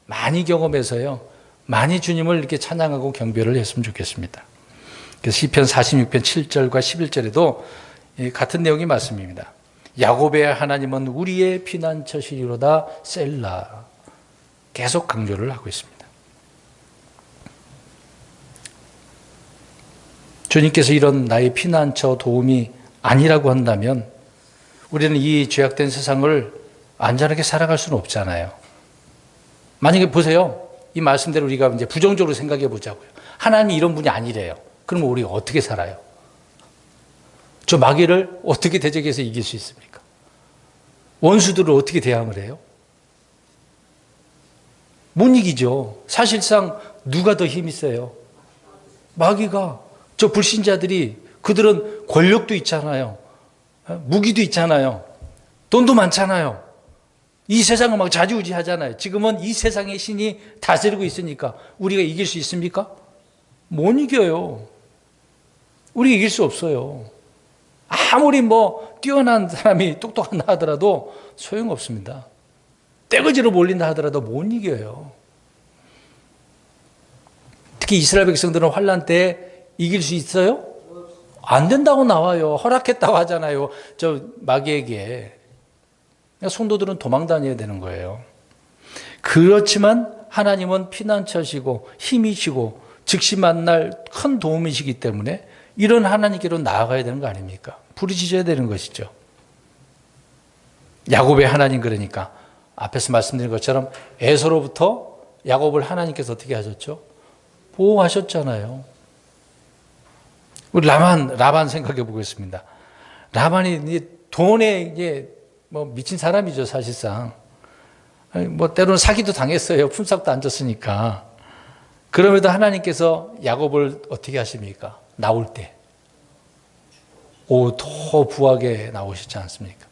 많이 경험해서요. 많이 주님을 이렇게 찬양하고 경배를 했으면 좋겠습니다. 그래서 시편 46편 7절과 11절에도 같은 내용이 말씀입니다. 야곱의 하나님은 우리의 피난처시리로다 셀라. 계속 강조를 하고 있습니다. 주님께서 이런 나의 피난처 도움이 아니라고 한다면 우리는 이 죄악된 세상을 안전하게 살아갈 수는 없잖아요. 만약에 보세요. 이 말씀대로 우리가 이제 부정적으로 생각해 보자고요. 하나님이 이런 분이 아니래요. 그럼 우리가 어떻게 살아요? 저 마귀를 어떻게 대적해서 이길 수 있습니까? 원수들을 어떻게 대항을 해요? 못 이기죠. 사실상 누가 더 힘이 세요? 마귀가. 저 불신자들이, 그들은 권력도 있잖아요. 무기도 있잖아요. 돈도 많잖아요. 이 세상을 막 좌지우지하잖아요. 지금은 이 세상의 신이 다스리고 있으니까 우리가 이길 수 있습니까? 못 이겨요. 우리가 이길 수 없어요. 아무리 뛰어난 사람이 똑똑한다 하더라도 소용없습니다. 떼거지로 몰린다 하더라도 못 이겨요. 특히 이스라엘 백성들은 환난 때 이길 수 있어요? 안 된다고 나와요. 허락했다고 하잖아요. 저 마귀에게. 성도들은 도망 다녀야 되는 거예요. 그렇지만 하나님은 피난처시고 힘이시고 즉시 만날 큰 도움이시기 때문에 이런 하나님께로 나아가야 되는 거 아닙니까? 부르짖어야 되는 것이죠. 야곱의 하나님, 그러니까 앞에서 말씀드린 것처럼 에서로부터 야곱을 하나님께서 어떻게 하셨죠? 보호하셨잖아요. 우리 라반 생각해 보겠습니다. 라반이 돈에 미친 사람이죠, 사실상. 때로는 사기도 당했어요. 품삯도 안 줬으니까. 그럼에도 하나님께서 야곱을 어떻게 하십니까? 나올 때. 더 부하게 나오시지 않습니까?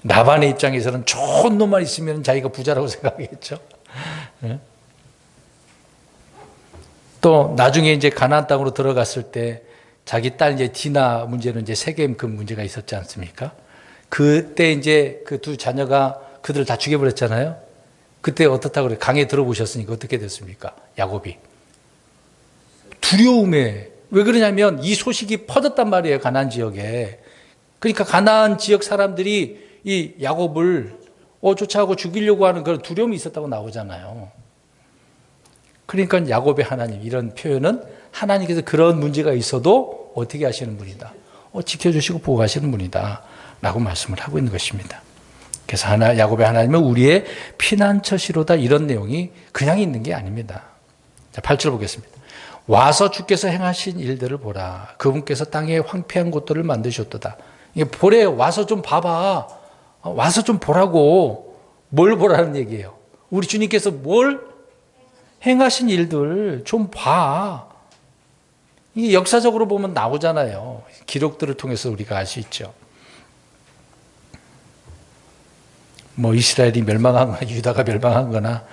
라반의 입장에서는 좋은 놈만 있으면 자기가 부자라고 생각하겠죠. 또 나중에 이제 가나안 땅으로 들어갔을 때 자기 딸 이제 디나 문제는 이제 세겜 그 문제가 있었지 않습니까? 그때 이제 그 두 자녀가 그들을 다 죽여버렸잖아요. 그때 어떻다고 그래? 강에 들어보셨으니까 어떻게 됐습니까? 야곱이 두려움에. 왜 그러냐면 이 소식이 퍼졌단 말이에요, 가나안 지역에. 그러니까 가나안 지역 사람들이 이 야곱을 쫓아가고 죽이려고 하는 그런 두려움이 있었다고 나오잖아요. 그러니까 야곱의 하나님, 이런 표현은 하나님께서 그런 문제가 있어도 어떻게 하시는 분이다. 지켜주시고 보호하시는 분이다 라고 말씀을 하고 있는 것입니다. 그래서 야곱의 하나님은 우리의 피난처시로다, 이런 내용이 그냥 있는 게 아닙니다. 자, 8절 보겠습니다. 와서 주께서 행하신 일들을 보라. 그분께서 땅의 황폐한 곳들을 만드셨도다. 이게 보래. 와서 좀 봐봐. 와서 좀 보라고. 뭘 보라는 얘기예요? 우리 주님께서 뭘 행하신 일들 좀 봐. 이게 역사적으로 보면 나오잖아요. 기록들을 통해서 우리가 알 수 있죠. 뭐 이스라엘이 멸망한 거나 유다가 멸망한 거나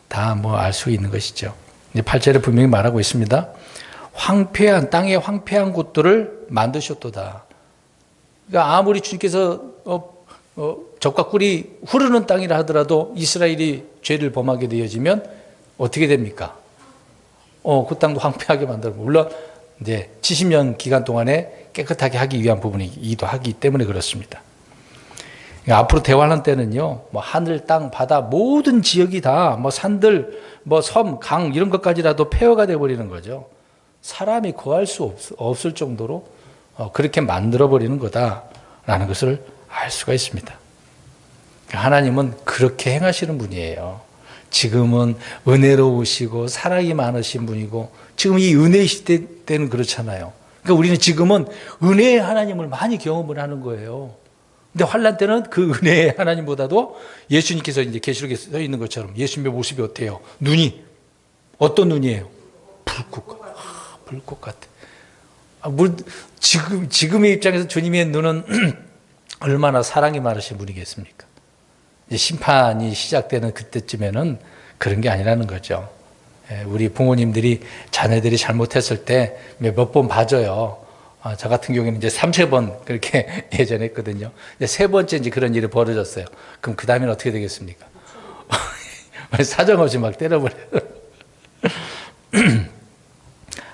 다 뭐 알 수 있는 것이죠. 이제 8절에 분명히 말하고 있습니다. 황폐한 땅의 황폐한 곳들을 만드셨도다. 그러니까 아무리 주님께서 젖과 꿀이 흐르는 땅이라 하더라도 이스라엘이 죄를 범하게 되어지면 어떻게 됩니까? 그 땅도 황폐하게 만들어. 물론 이제 70년 기간 동안에 깨끗하게 하기 위한 부분이기도 하기 때문에 그렇습니다. 그러니까 앞으로 대환란 때는요, 뭐 하늘, 땅, 바다 모든 지역이 다 뭐 산들, 뭐 섬, 강 이런 것까지라도 폐허가 돼 버리는 거죠. 사람이 거할 수 없을 정도로 그렇게 만들어 버리는 거다라는 것을 알 수가 있습니다. 하나님은 그렇게 행하시는 분이에요. 지금은 은혜로우시고 사랑이 많으신 분이고 지금 이 은혜의 시대 때는 그렇잖아요. 그러니까 우리는 지금은 은혜의 하나님을 많이 경험을 하는 거예요. 근데 환란 때는 그 은혜의 하나님보다도 예수님께서 이제 계시록에 써 있는 것처럼 예수님의 모습이 어때요? 눈이 어떤 눈이에요? 불꽃 같아. 지금의 입장에서 주님의 눈은 얼마나 사랑이 많으신 분이겠습니까? 이제 심판이 시작되는 그때쯤에는 그런 게 아니라는 거죠. 우리 부모님들이 자녀들이 잘못했을 때 몇 번 봐줘요. 저 같은 경우에는 이제 3-4번 그렇게 예전에 했거든요. 이제 3번째 이제 그런 일이 벌어졌어요. 그럼 그 다음에는 어떻게 되겠습니까? 사정없이 막 때려버려요.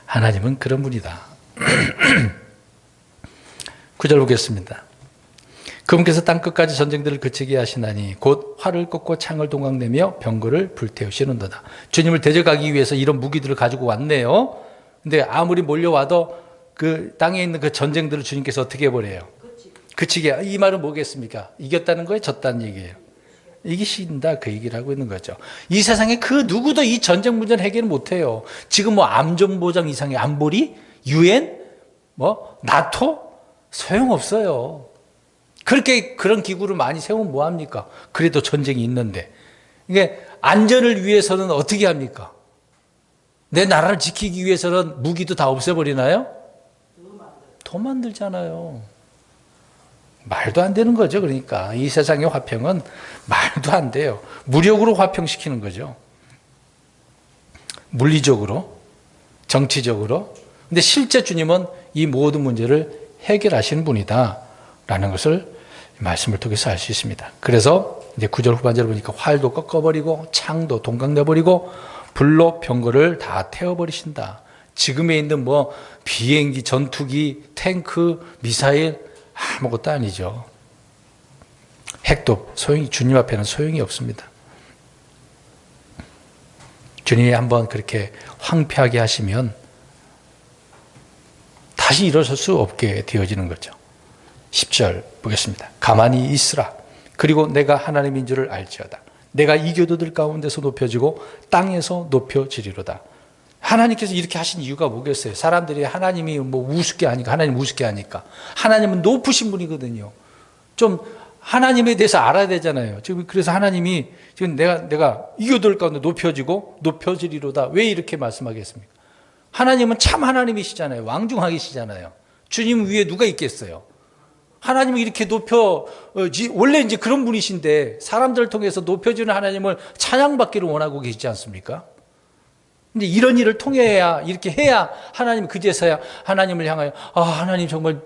하나님은 그런 분이다. 9절 보겠습니다. 그분께서 땅끝까지 전쟁들을 그치게 하시나니 곧 활을 꺾고 창을 동강내며 병거를 불태우시는도다. 주님을 대적하기 위해서 이런 무기들을 가지고 왔네요. 근데 아무리 몰려와도 그 땅에 있는 그 전쟁들을 주님께서 어떻게 해버려요? 그치게. 이 말은 뭐겠습니까? 이겼다는 거예요? 졌다는 얘기예요? 이기신다, 그 얘기를 하고 있는 거죠. 이 세상에 그 누구도 이 전쟁 문제는 해결 못해요. 지금 뭐 안전보장 이상의 안보리, UN, 뭐 나토 소용없어요. 그렇게 그런 기구를 많이 세우면 뭐 합니까? 그래도 전쟁이 있는데. 이게 안전을 위해서는 어떻게 합니까? 내 나라를 지키기 위해서는 무기도 다 없애버리나요? 더 만들잖아요. 말도 안 되는 거죠. 그러니까 이 세상의 화평은 말도 안 돼요. 무력으로 화평시키는 거죠. 물리적으로, 정치적으로. 근데 실제 주님은 이 모든 문제를 해결하시는 분이다 라는 것을 말씀을 통해서 알 수 있습니다. 그래서 이제 9절 후반절을 보니까 활도 꺾어버리고 창도 동강내버리고 불로 병거를 다 태워버리신다. 지금에 있는 뭐 비행기, 전투기, 탱크, 미사일 아무것도 아니죠. 핵도 주님 앞에는 소용이 없습니다. 주님이 한번 그렇게 황폐하게 하시면 다시 일어설 수 없게 되어지는 거죠. 10절 보겠습니다. 가만히 있으라. 그리고 내가 하나님인 줄을 알지어다. 내가 이 교도들 가운데서 높여지고 땅에서 높여지리로다. 하나님께서 이렇게 하신 이유가 뭐겠어요? 사람들이 하나님이 뭐 우습게 하니까, 하나님 우습게 하니까. 하나님은 높으신 분이거든요. 좀 하나님에 대해서 알아야 되잖아요. 지금 그래서 하나님이 지금 내가 이 교도들 가운데 높여지고 높여지리로다. 왜 이렇게 말씀하겠습니까? 하나님은 참 하나님이시잖아요. 왕중하시잖아요. 주님 위에 누가 있겠어요? 하나님을 이렇게 원래 이제 그런 분이신데 사람들을 통해서 높여주는 하나님을 찬양받기를 원하고 계시지 않습니까? 근데 이런 일을 통해야, 이렇게 해야 하나님 그제서야 하나님을 향하여 하나님 정말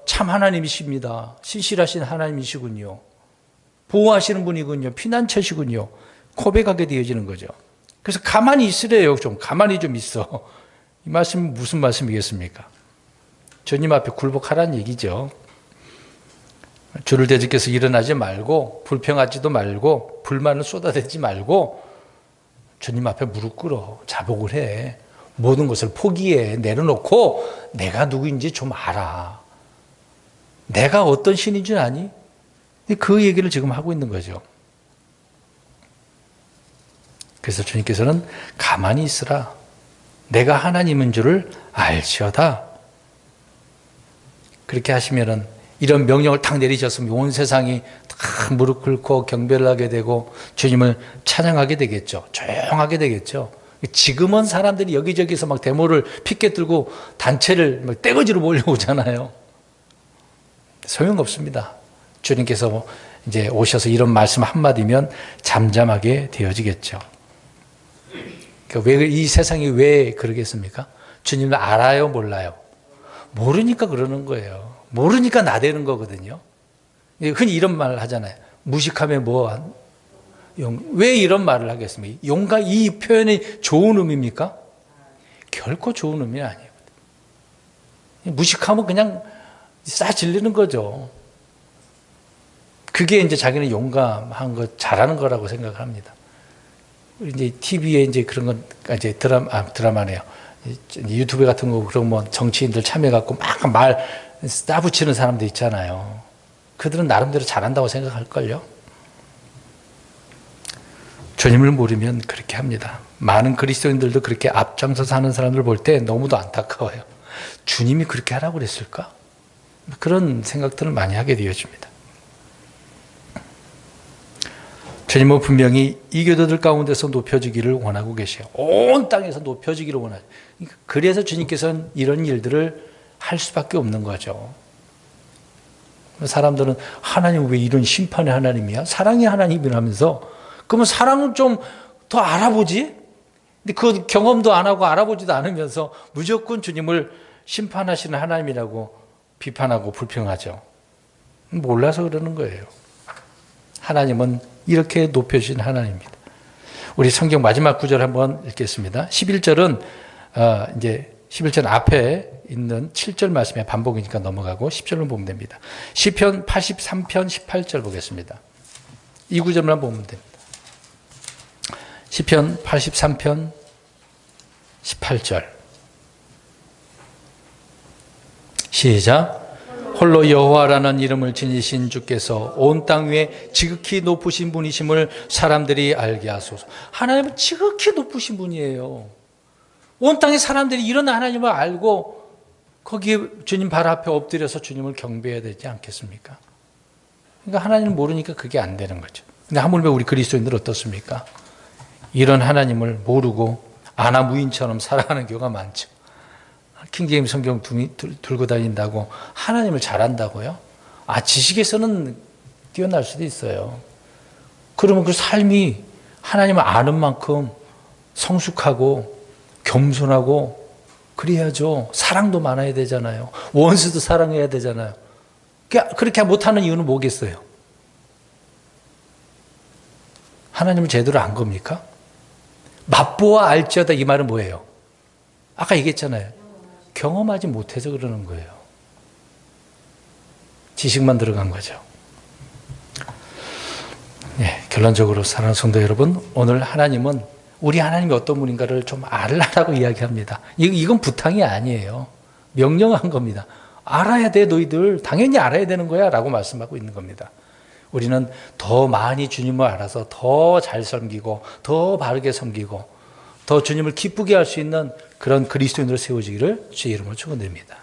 참 하나님이십니다. 신실하신 하나님이시군요. 보호하시는 분이군요. 피난처시군요. 고백하게 되어지는 거죠. 그래서 가만히 있으래요. 좀 가만히 좀 있어. 이 말씀은 무슨 말씀이겠습니까? 주님 앞에 굴복하라는 얘기죠. 주를 대적해서 일어나지 말고 불평하지도 말고 불만을 쏟아내지 말고 주님 앞에 무릎 꿇어 자복을 해. 모든 것을 포기해. 내려놓고 내가 누구인지 좀 알아. 내가 어떤 신인 줄 아니? 그 얘기를 지금 하고 있는 거죠. 그래서 주님께서는 가만히 있으라. 내가 하나님인 줄을 알지어다. 그렇게 하시면은 이런 명령을 탁 내리셨으면 온 세상이 다 무릎 꿇고 경배를 하게 되고 주님을 찬양하게 되겠죠. 조용하게 되겠죠. 지금은 사람들이 여기저기서 막 데모를 피켓 들고 단체를 막 떼거지로 몰려오잖아요. 소용없습니다. 주님께서 이제 오셔서 이런 말씀 한마디면 잠잠하게 되어지겠죠. 왜, 이 세상이 왜 그러겠습니까? 주님을 알아요, 몰라요? 모르니까 그러는 거예요. 모르니까 나대는 거거든요. 흔히 이런 말 하잖아요. 무식하면 뭐, 왜 이런 말을 하겠습니까? 용감, 이 표현이 좋은 의미입니까? 결코 좋은 의미는 아니에요. 무식하면 그냥 싸질리는 거죠. 그게 이제 자기는 용감한 거, 잘하는 거라고 생각합니다. 이제 TV에 이제 그런 건, 이제 드라마네요. 유튜브 같은 거, 그런 뭐 정치인들 참여해갖고 막 말 싸붙이는 사람도 있잖아요. 그들은 나름대로 잘한다고 생각할걸요. 주님을 모르면 그렇게 합니다. 많은 그리스도인들도 그렇게 앞장서서 하는 사람들 볼 때 너무도 안타까워요. 주님이 그렇게 하라고 그랬을까? 그런 생각들을 많이 하게 되어집니다. 주님은 분명히 이 교도들 가운데서 높여지기를 원하고 계세요. 온 땅에서 높여지기를 원하죠. 그래서 주님께서는 이런 일들을 할 수밖에 없는 거죠. 사람들은 하나님 왜 이런 심판의 하나님이야? 사랑의 하나님이라면서 그러면 사랑은 좀 더 알아보지? 근데 그 경험도 안 하고 알아보지도 않으면서 무조건 주님을 심판하시는 하나님이라고 비판하고 불평하죠. 몰라서 그러는 거예요. 하나님은 이렇게 높여주신 하나님입니다. 우리 성경 마지막 구절 한번 읽겠습니다. 11절은 이제 11절 앞에 있는 7절 말씀의 반복이니까 넘어가고 10절로 보면 됩니다. 시편 83편 18절 보겠습니다. 이 구절만 보면 됩니다. 시편 83편 18절 시작. 홀로 여호와라는 이름을 지니신 주께서 온 땅 위에 지극히 높으신 분이심을 사람들이 알게 하소서. 하나님은 지극히 높으신 분이에요. 온 땅의 사람들이 이런 하나님을 알고 거기에 주님 발 앞에 엎드려서 주님을 경배해야 되지 않겠습니까? 그러니까 하나님을 모르니까 그게 안 되는 거죠. 근데 하물며 우리 그리스도인들 어떻습니까? 이런 하나님을 모르고 아나무인처럼 살아가는 경우가 많죠. 킹제임스 성경 들고 다닌다고 하나님을 잘한다고요? 지식에서는 뛰어날 수도 있어요. 그러면 그 삶이 하나님을 아는 만큼 성숙하고 겸손하고 그래야죠. 사랑도 많아야 되잖아요. 원수도 사랑해야 되잖아요. 그렇게 못하는 이유는 뭐겠어요? 하나님을 제대로 안 겁니까? 맛보아 알지어다 이 말은 뭐예요? 아까 얘기했잖아요. 경험하지 못해서 그러는 거예요. 지식만 들어간 거죠. 결론적으로 사랑하는 성도 여러분, 오늘 하나님은 우리 하나님이 어떤 분인가를 좀 알라라고 이야기합니다. 이건 부탁이 아니에요. 명령한 겁니다. 알아야 돼 너희들. 당연히 알아야 되는 거야 라고 말씀하고 있는 겁니다. 우리는 더 많이 주님을 알아서 더 잘 섬기고 더 바르게 섬기고 더 주님을 기쁘게 할 수 있는 그런 그리스도인으로 세워지기를 주의 이름으로 축원드립니다.